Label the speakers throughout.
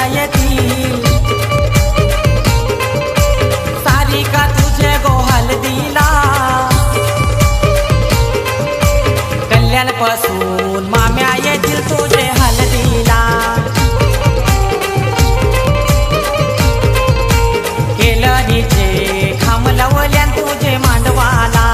Speaker 1: मावश्या येतील सारिका तुझे गो हलदीला कल्याणपासून माम्या येतील तुझे हलदीला केलनीचे खांब लावल्यान तुझे मांडवाला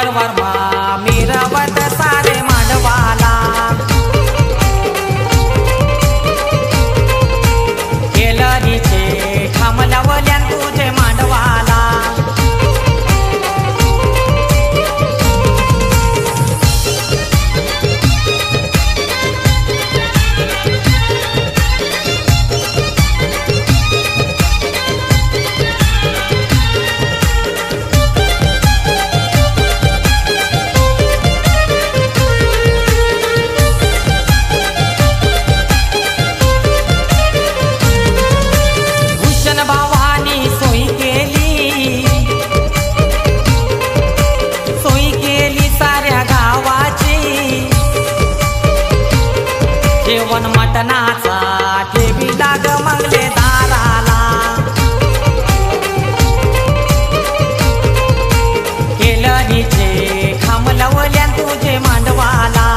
Speaker 1: वर्मा मिरवत सारे मांडवाला केलनीचे खांब लावल्यान तुझे मांडवाला जेवण मटणाचा ठेवीला ग मंगले दाराला केलनीचे खांब लावल्यान तुझे मांडवाला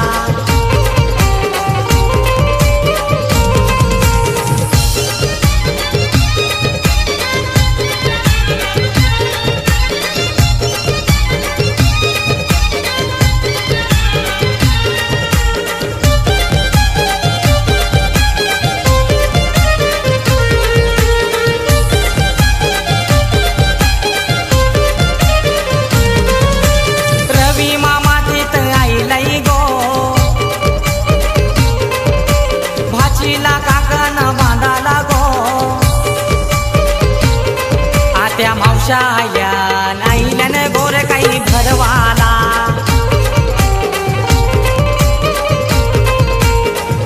Speaker 1: त्या मावशाया नाईल्यान गोर काही भरवाला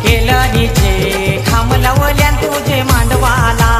Speaker 1: केलनीचे खांब लावल्यान तुझे मांडवाला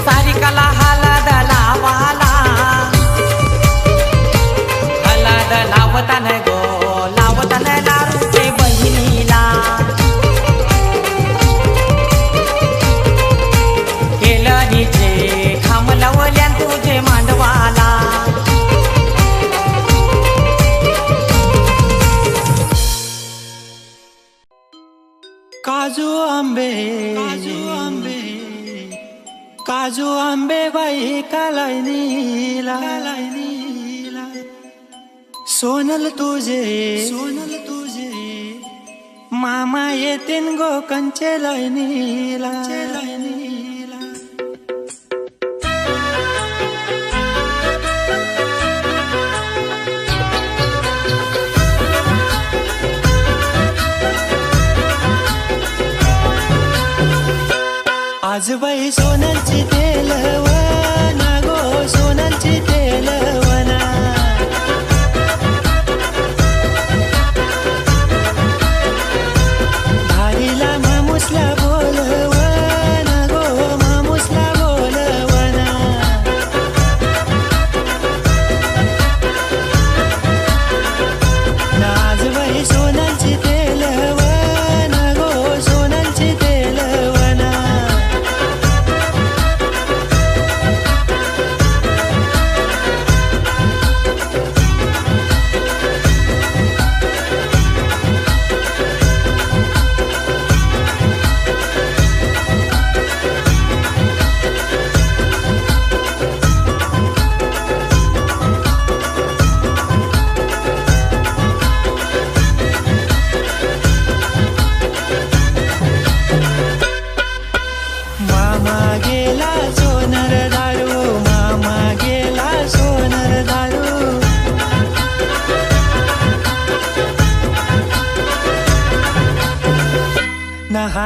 Speaker 1: सारिकाला हलद लावाला हलद लावतान गो लावतान लारूचे बहिणीला केलनीचे खांब लावल्यान तुझे मांडवाला
Speaker 2: काजू आंबे काजू आंबे बाई कालायनीला सोनल तुझे मामा येतीन गो कंचे लायनीला आज बाई सोनलची तेलवना गो सोनलची तेलवना भारीला मामुसला बोलवना गो मामुसला बोलवना आज बाई सोनलची तेलवना गो सोनलची तेलवना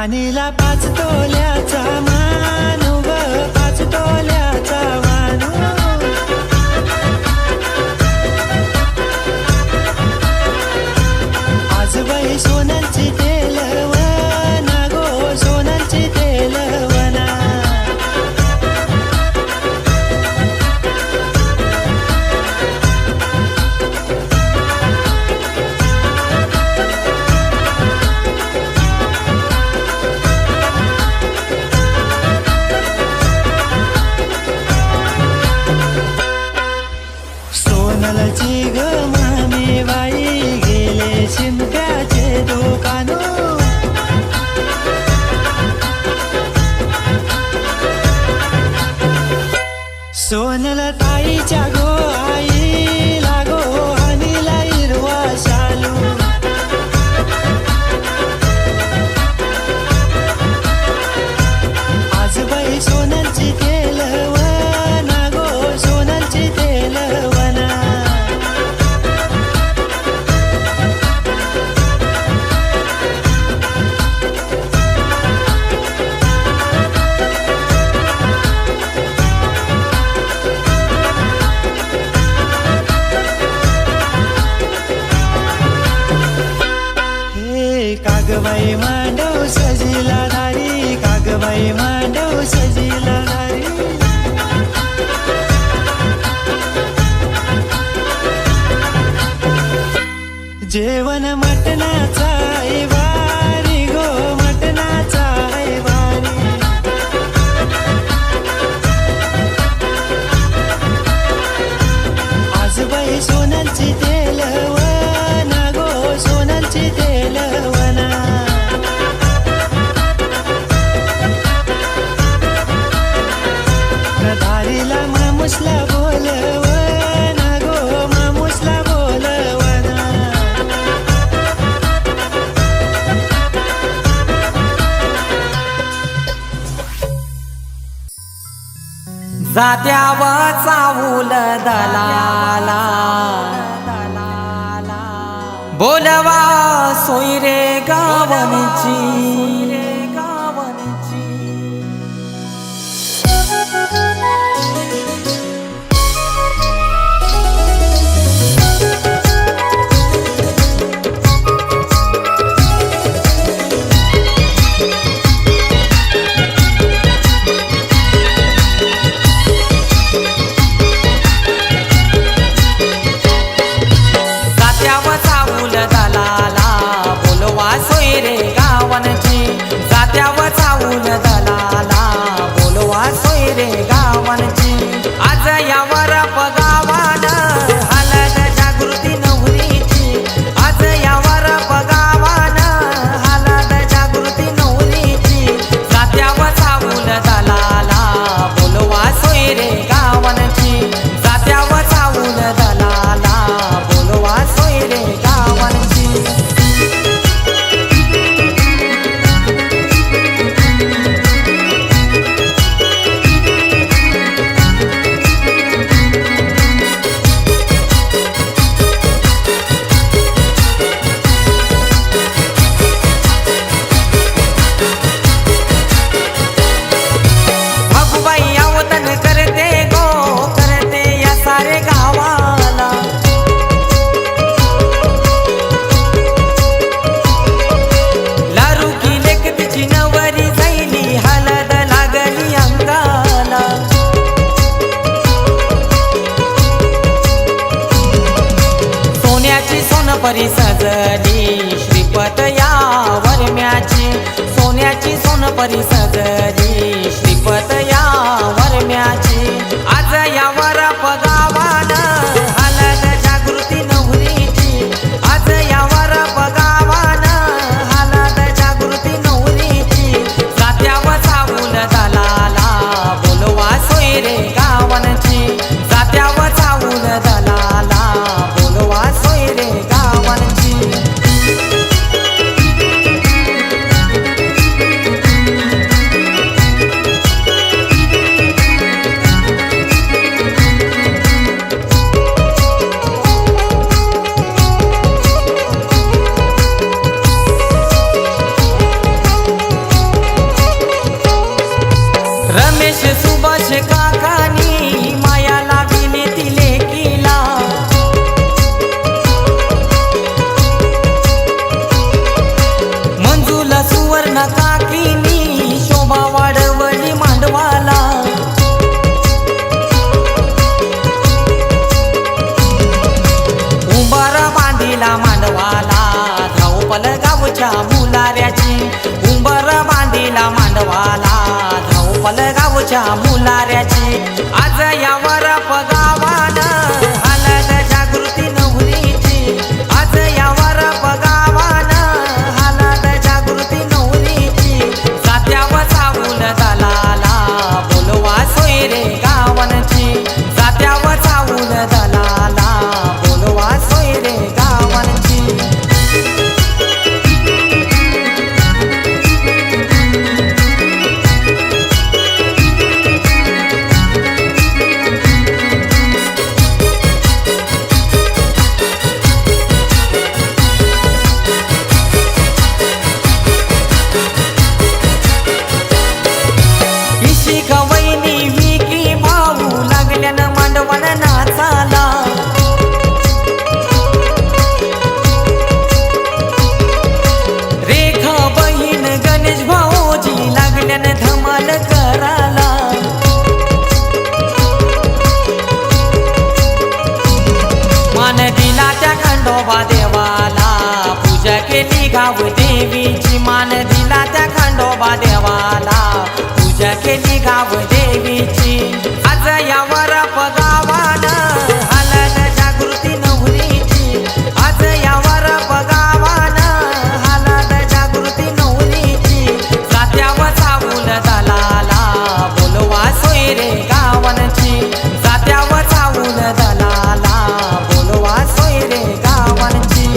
Speaker 2: राणीला 5 तोल्याचा मानू ग 5 तोल्याचा मानू आज बाई सोन्याची तेलवना गो सोन्याची तेलवना सोनलची ग मामी बाई गेले शिंप्याचे दुकानो सोनल ताईच्या गो आईला गो हनीला हिरवा शालू आज बाई सोनलची तेलवना गो सोनलची तेलवना कागबाई मांडव सजिला दारी कागबाई मांडव सजिला दारी जेवण मटणाचा आहे वारी गो मटणाचा आहे वारी आज बाई सोनलची तेलवना गो सोनलची तेलवना धारीला मामुसला बोलवना गो मामुसला बोलवना
Speaker 1: जात्याव चावूल दलाला बोलवा सोयरे गावनची जात्याव चावूल दलाला बोलवा सोयरे गावनची आज यावर पगावान हलद जागृती नवरीची आज यावर पगावान हलद जागृती नवरीची जात्याव चावूल दलाला बोलवा सोयरे गावनची जात्याव चावूल दलाला बोलवा सोयरे गावनची परी सजली श्रीपत या वरम्याची सोन्याची सोनपरी सजली श्रीपत या वरम्याची आज यावर पगावान हलद जागृती नवरीची आज यावर पगावान हलद जागृती नवरीची जात्याव चावूल दलाला बोलवा सोयरे गावनची जात्याव चावूल दलाला बोलवा सोयरे गावनची गावच्या मुलाऱ्याची आज यावर गावान हलद जागृती नवरीची आज यावर गावान हलद जागृती नवरीची जात्यावर चावून दलाला बोलवा सोयरे गावांची जात्यावर चावून दलाला बोलवा सोयरे गावांची खंडोबा देवाला पूजा केली गाव देवीची मान दिला त्या खंडोबा देवाला पूजा केली गाव देवीची आज यावर गावान हलद जागृती नवरीची आज यावर गावान हलद जागृती नवरीची जात्यावर चावून दलाला बोलवा सोयरे गावांची जात्यावर चावून दलाला बोलवा सोयरे गावांची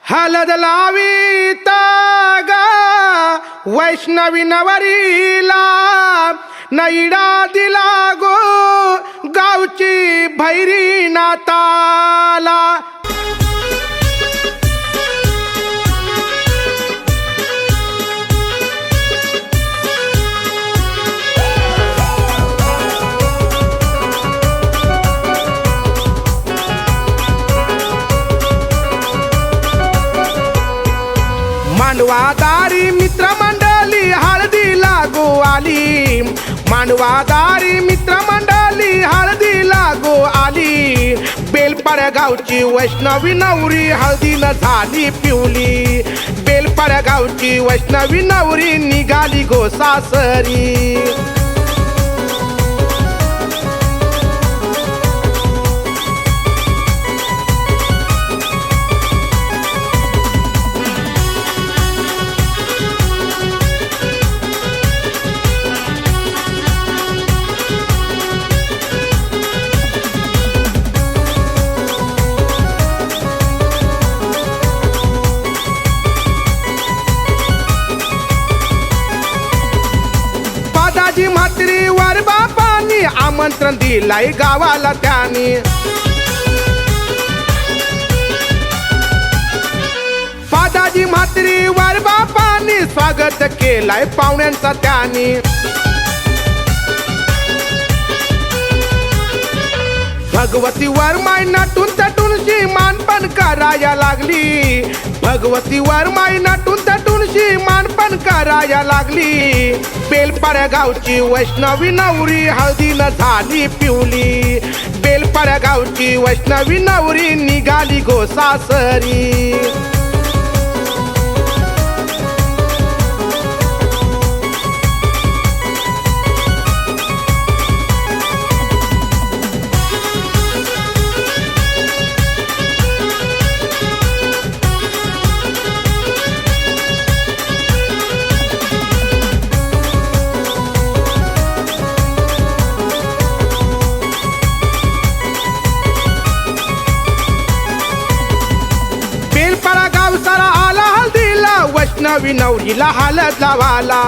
Speaker 3: हलद लाविता गा वैष्णवी नवरीला नैडा दिला गो गावची भैरी नाताला मांडवादारी मित्रमंडळी हळदीला गो आली मांडवादारी मित्रमंडळी हळदीला गो आली बेल बेलपाड्या गावची वैष्णवी नवरी हळदीनं झाली पिवली. बेलपाड्या गावची वैष्णवी नवरी निघाली गोसासरी. दादाजी म्हात्री वर बापानी आमंत्रण दिलाय गावाला त्यानी. दादाजी म्हात्री वर बापानी स्वागत केलाय पाहुण्यांचा त्यानी. भगवती वर माय नटून तटूनशी मानपण कराया लागली. भगवती वर माय नटून तटूनशी मानपण कराया लागली. बेलपाड्या गावची वैष्णवी नवरी हळदीनं झाली पिवली. बेलपाड्या गावची वैष्णवी नवरी निघाली गोसासरी. बेलपाडा गाव सारा आला हळदीला वैष्णवी नवरीला हळद लावाला.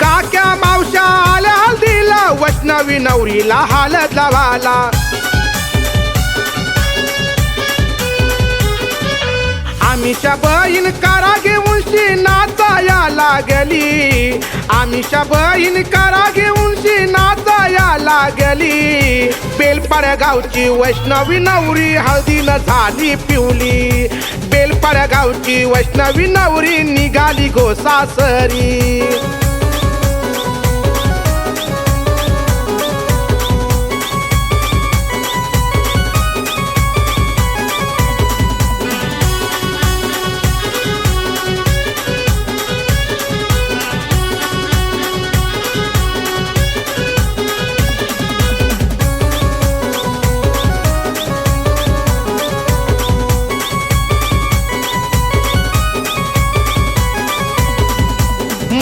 Speaker 3: काक्या मावशा आल्या हळदीला वैष्णवी नवरीला हळद लावाला. आमिषा बहीण कारा घेऊन शी नाचाया लागली. आमिषा बहीण कारा घेऊन शी नाचाया लागली. बेलपाड्या गावची वैष्णवी नवरी हळदीनं झाली पिवली. बेलपाड्या गावची वैष्णवी नवरी निघाली गोसासरी.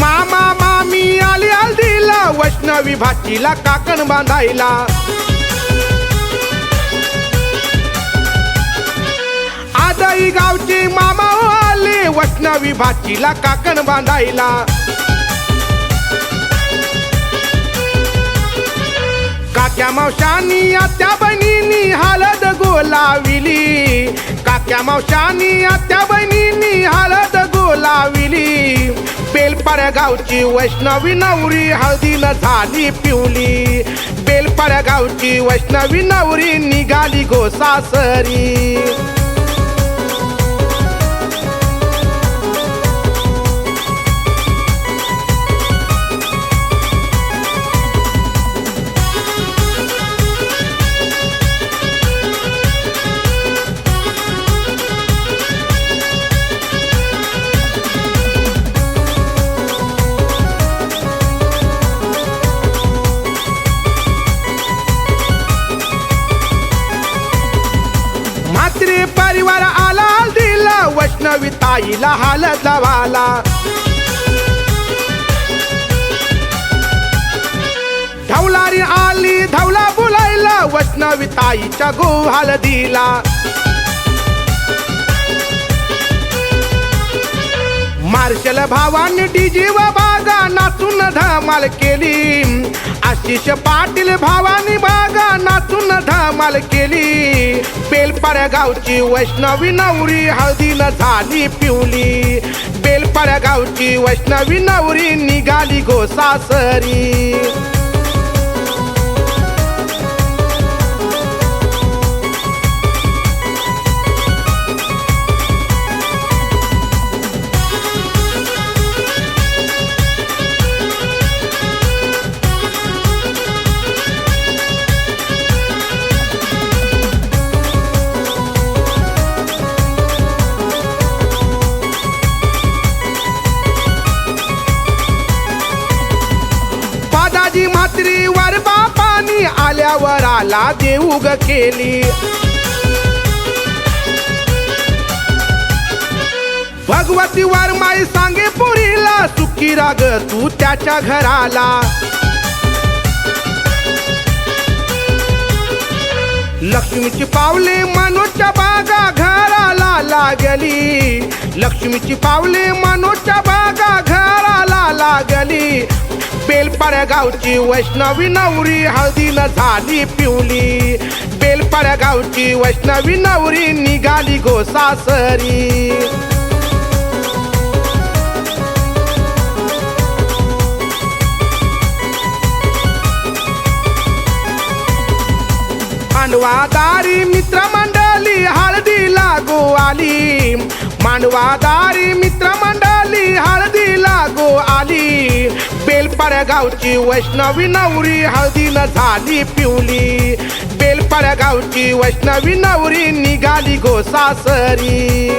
Speaker 3: मामा मामी आली हळदीला वैष्णवी भाचीला काकण बांधायला. आदाई गावचे मामा आले वैष्णवी भाचीला काकण बांधायला. काक्या मावशानी आत्या बहिणीनी हळद गोलाविली. काक्या मावशानी आत्या बहिणीनी हळद गोलाविली. बेलपाड्या गावची वैष्णवी नवरी हळदीनं झाली पिवली. बेलपाड्या गावची वैष्णवी नवरी निघाली गोसासरी. म्हात्रे परिवार आला हळदीला वैष्णवी ताईला हळद लावाला. धवलारी आली धवला बोलायला वैष्णवी ताईच्या गो हळदीला. मार्शल भावानी डीजे व बागा नाचून धमाल केली. आशिष पाटील भावानी बागा नाचून धमाल केली. बेलपाड्या गावची वैष्णवी नवरी हळदीनं झाली पिवली. बेलपाड्या गावची वैष्णवी नवरी निघाली गोसासरी. वराला देऊ ग केली. भगवती वरमाई सांगे पुरीला सुखी राग तू त्याच्या घराला. लक्ष्मीची पावले मनोच्या बागा घराला लागली. लक्ष्मीची पावले मनोच्या बागा घराला लागली. बेलपाड्या गावची वैष्णवी नवरी हळदीनं झाली पिवली. बेलपाड्या गावची वैष्णवी नवरी निघाली गो सासरी. मांडवादारी मित्रमंडळी हळदीला गो आली. मांडवादारी मित्रमंडळी हळदीला गो आली. बेलपाड्या गावची वैष्णवी नवरी हळदीनं झाली पिवली. बेलपाड्या गावची वैष्णवी नवरी निघाली गो सासरी.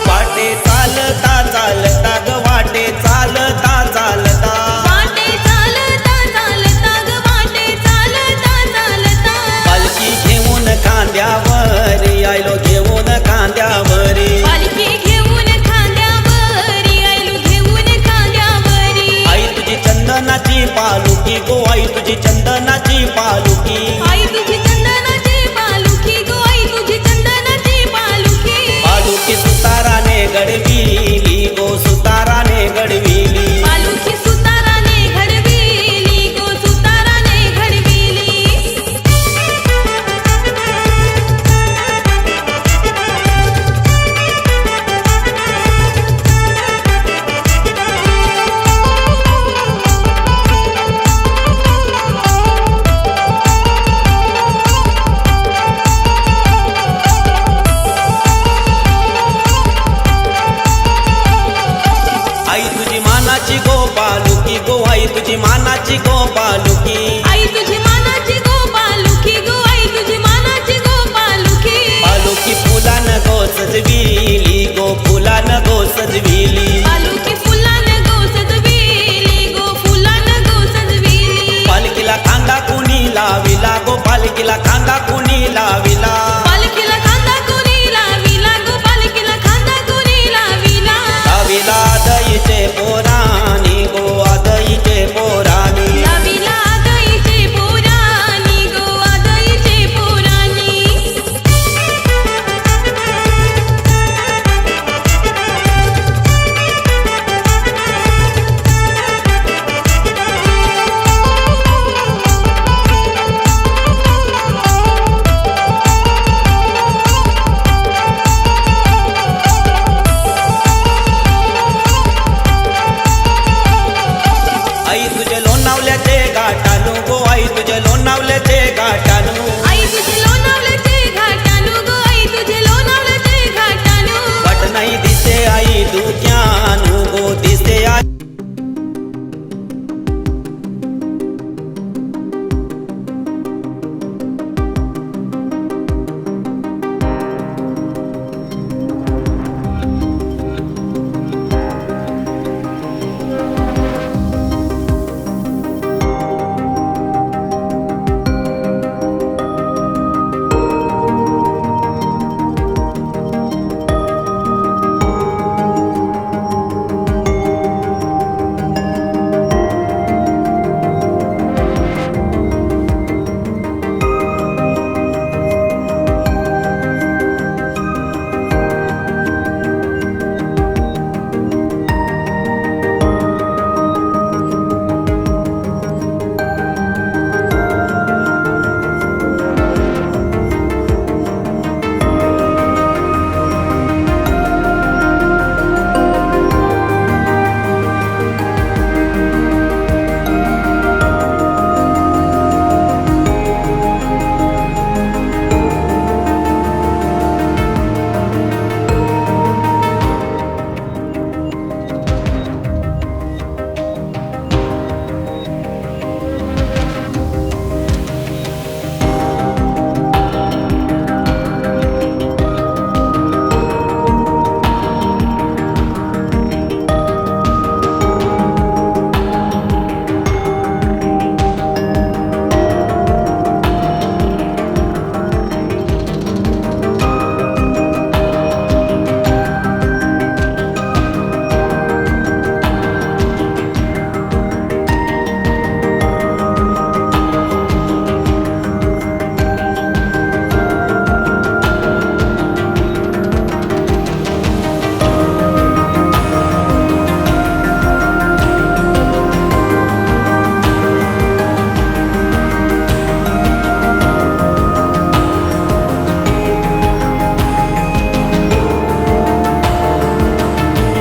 Speaker 4: वाटे चालता चालता ग वाटे चालता चालता
Speaker 5: वाटे चालता चालता ग वाटे चालता चालता
Speaker 4: पालखी घेऊन खांद्यावरी आयलो घेऊन खांद्यावरी
Speaker 5: पालखी घेऊन खांद्यावरी आयलो घेऊन खांद्यावरी
Speaker 4: आई तुझी चंदनाची पालुकी गो आई तुझी चंदनाची पालुकी
Speaker 5: आई तुझी चंदनाची पालखी गो आई तुझी चंदनाची पालखी
Speaker 4: पालुकी सुताराने घडविली गो सुताराने घडविली
Speaker 5: पालखी सुताराने घडविली गो सुताराने घडविली
Speaker 4: आई तुझी मानाची गो पालुकी गो आई तुझी मानाची गो पालुकी
Speaker 5: आई तुझी मानाची गो पालखी गो आई तुझी मानाची गो पालखी
Speaker 4: पालुकी फुलानं गो सजवी